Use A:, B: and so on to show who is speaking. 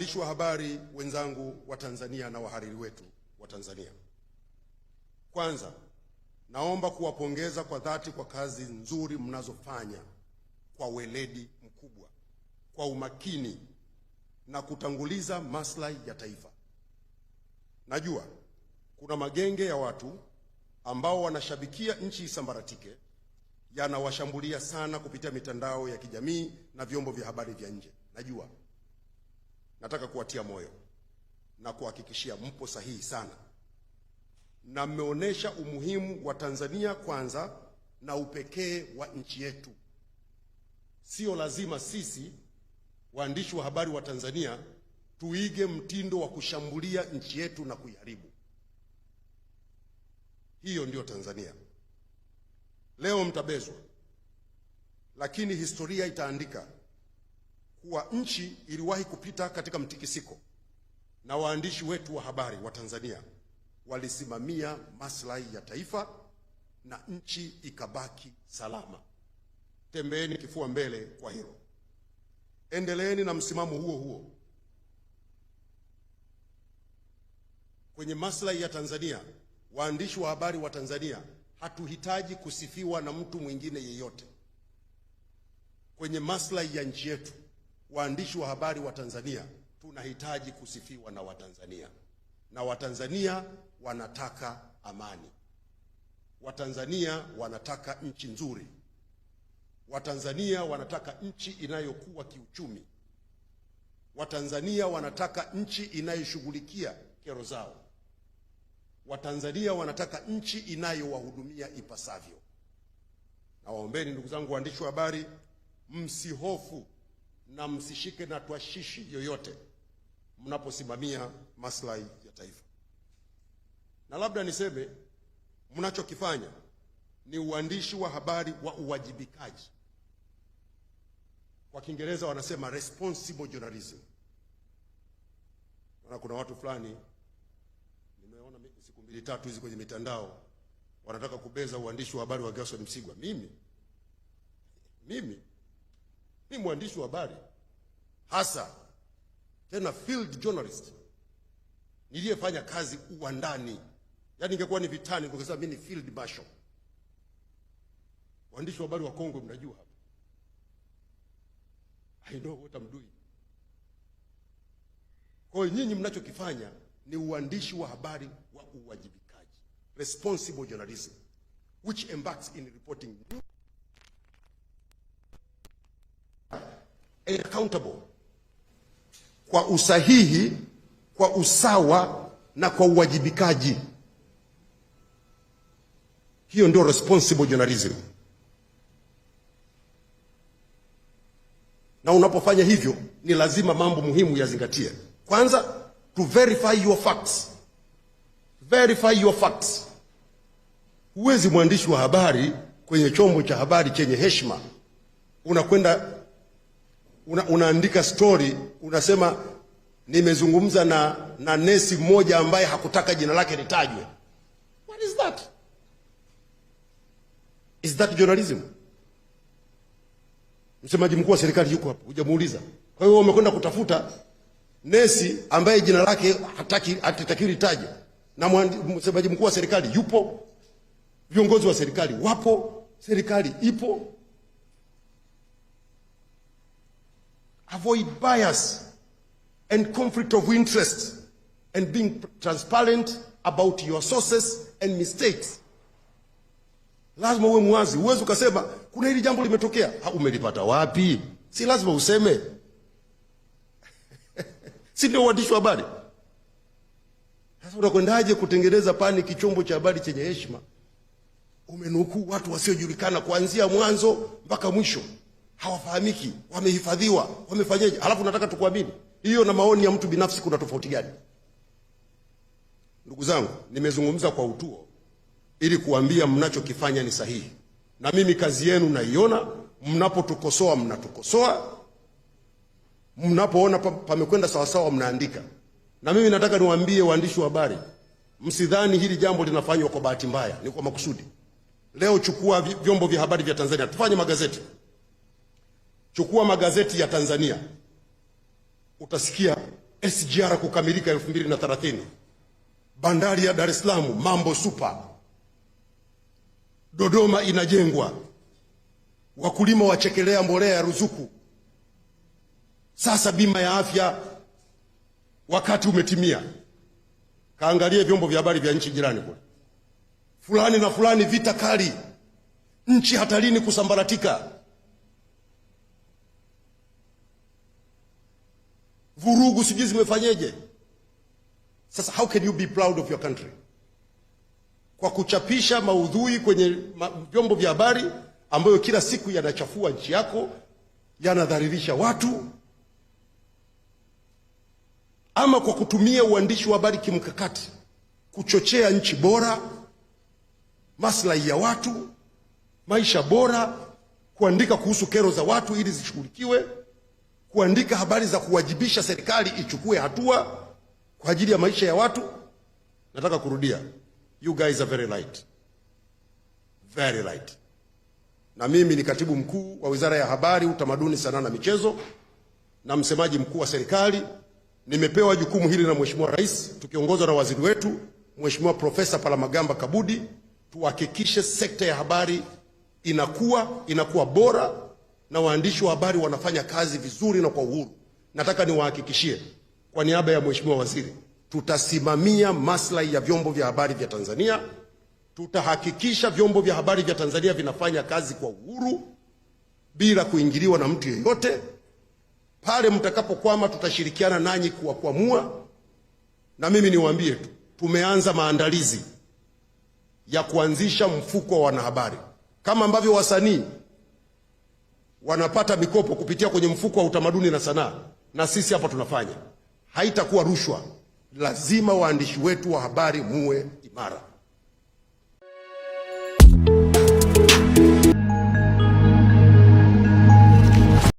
A: Waandishi wa habari wenzangu wa Tanzania na wahariri wetu wa Tanzania, kwanza naomba kuwapongeza kwa dhati kwa kazi nzuri mnazofanya kwa weledi mkubwa, kwa umakini na kutanguliza maslahi ya taifa. Najua kuna magenge ya watu ambao wanashabikia nchi isambaratike, yanawashambulia sana kupitia mitandao ya kijamii na vyombo vya habari vya nje. Najua. Nataka kuwatia moyo na kuhakikishia mpo sahihi sana, na mmeonesha umuhimu wa Tanzania kwanza na upekee wa nchi yetu. Sio lazima sisi waandishi wa habari wa Tanzania tuige mtindo wa kushambulia nchi yetu na kuiharibu. Hiyo ndio Tanzania. Leo mtabezwa, lakini historia itaandika kuwa nchi iliwahi kupita katika mtikisiko, na waandishi wetu wa habari wa Tanzania walisimamia maslahi ya taifa na nchi ikabaki salama. Tembeeni kifua mbele kwa hilo. Endeleeni na msimamo huo huo. Kwenye maslahi ya Tanzania, waandishi wa habari wa Tanzania hatuhitaji kusifiwa na mtu mwingine yeyote. Kwenye maslahi ya nchi yetu, waandishi wa habari wa Tanzania tunahitaji kusifiwa na Watanzania, na Watanzania wanataka amani. Watanzania wanataka nchi nzuri. Watanzania wanataka nchi inayokuwa kiuchumi. Watanzania wanataka nchi inayoshughulikia kero zao. Watanzania wanataka nchi inayowahudumia ipasavyo. Na waombeni ndugu zangu waandishi wa habari, msihofu na msishike na twashishi yoyote mnaposimamia maslahi ya taifa. Na labda niseme, mnachokifanya ni uandishi wa habari wa uwajibikaji. Kwa Kiingereza wanasema responsible journalism. Na kuna watu fulani nimeona siku 2-3 hizi kwenye mitandao wanataka kubeza uandishi wa habari wa Gerson Msigwa. Mimi mwandishi wa habari hasa, tena field journalist, niliyefanya kazi uwandani. Yaani ingekuwa ni vitani ningesema mimi ni field marshal. Waandishi wa habari wa Kongo mnajua hapa. I know what I'm doing. Kwa hiyo nyinyi mnachokifanya ni uandishi wa habari wa uwajibikaji, responsible journalism, which embarks in reporting and accountable, kwa usahihi, kwa usawa na kwa uwajibikaji. Hiyo ndio responsible journalism. Na unapofanya hivyo ni lazima mambo muhimu yazingatie. Kwanza, to verify your facts. Verify your facts. Huwezi mwandishi wa habari kwenye chombo cha habari chenye heshima unakwenda unaandika story, unasema nimezungumza na nesi mmoja ambaye hakutaka jina lake litajwe. What is that? Is that journalism? Msemaji mkuu wa serikali yuko hapo, hujamuuliza. Kwa hiyo umekwenda kutafuta nesi ambaye jina lake hataki litaje, na msemaji mkuu wa serikali yupo, viongozi wa serikali wapo, serikali ipo. Avoid bias and conflict of interest and being transparent about your sources and mistakes. Lazima uwe mwazi. Uwezi ukasema kuna hili jambo limetokea, umelipata wapi? Si lazima useme. Si ndio uandishi wa habari? Sasa unakwendaje kutengeneza paniki chombo cha habari chenye heshima? Umenukuu watu wasiojulikana kuanzia mwanzo mpaka mwisho. Hawafahamiki, wamehifadhiwa, wamefanyaje? Halafu nataka tukuamini. Hiyo na maoni ya mtu binafsi kuna tofauti gani? Ndugu zangu, nimezungumza kwa utuo ili kuambia mnachokifanya ni sahihi. Na mimi kazi yenu naiona. Mnapotukosoa mnatukosoa, mnapoona pamekwenda sawa sawa mnaandika. Na mimi nataka niwaambie waandishi wa habari, msidhani hili jambo linafanywa kwa bahati mbaya, ni kwa makusudi. Leo chukua vyombo vya habari vya Tanzania, tufanye magazeti. Chukua magazeti ya Tanzania, utasikia SGR kukamilika 2030, bandari ya Dar es Salaam mambo super, Dodoma inajengwa, wakulima wachekelea mbolea ya ruzuku, sasa bima ya afya, wakati umetimia. Kaangalie vyombo vya habari vya nchi jirani kule, fulani na fulani vita kali, nchi hatarini kusambaratika, vurugu sijui zimefanyeje. Sasa how can you be proud of your country? Kwa kuchapisha maudhui kwenye vyombo vya habari ambayo kila siku yanachafua nchi yako, yanadhalilisha watu, ama kwa kutumia uandishi wa habari kimkakati kuchochea nchi bora, maslahi ya watu, maisha bora, kuandika kuhusu kero za watu ili zishughulikiwe, kuandika habari za kuwajibisha serikali ichukue hatua kwa ajili ya maisha ya watu. Nataka kurudia, you guys are very light, very light. Na mimi ni katibu mkuu wa Wizara ya Habari, Utamaduni, Sanaa na Michezo na msemaji mkuu wa serikali. Nimepewa jukumu hili na Mheshimiwa Rais tukiongozwa na waziri wetu Mheshimiwa Profesa Palamagamba Kabudi, tuhakikishe sekta ya habari inakuwa bora na waandishi wa habari wanafanya kazi vizuri na kwa uhuru. Nataka niwahakikishie kwa niaba ya Mheshimiwa Waziri, tutasimamia maslahi ya vyombo vya habari vya Tanzania. Tutahakikisha vyombo vya habari vya Tanzania vinafanya kazi kwa uhuru bila kuingiliwa na mtu yeyote. Pale mtakapokwama tutashirikiana nanyi kuwakwamua. Na mimi niwaambie tu, tumeanza maandalizi ya kuanzisha mfuko wa wanahabari. Kama ambavyo wasanii wanapata mikopo kupitia kwenye mfuko wa utamaduni na sanaa, na sisi hapa tunafanya. Haitakuwa rushwa. Lazima waandishi wetu wa habari muwe imara.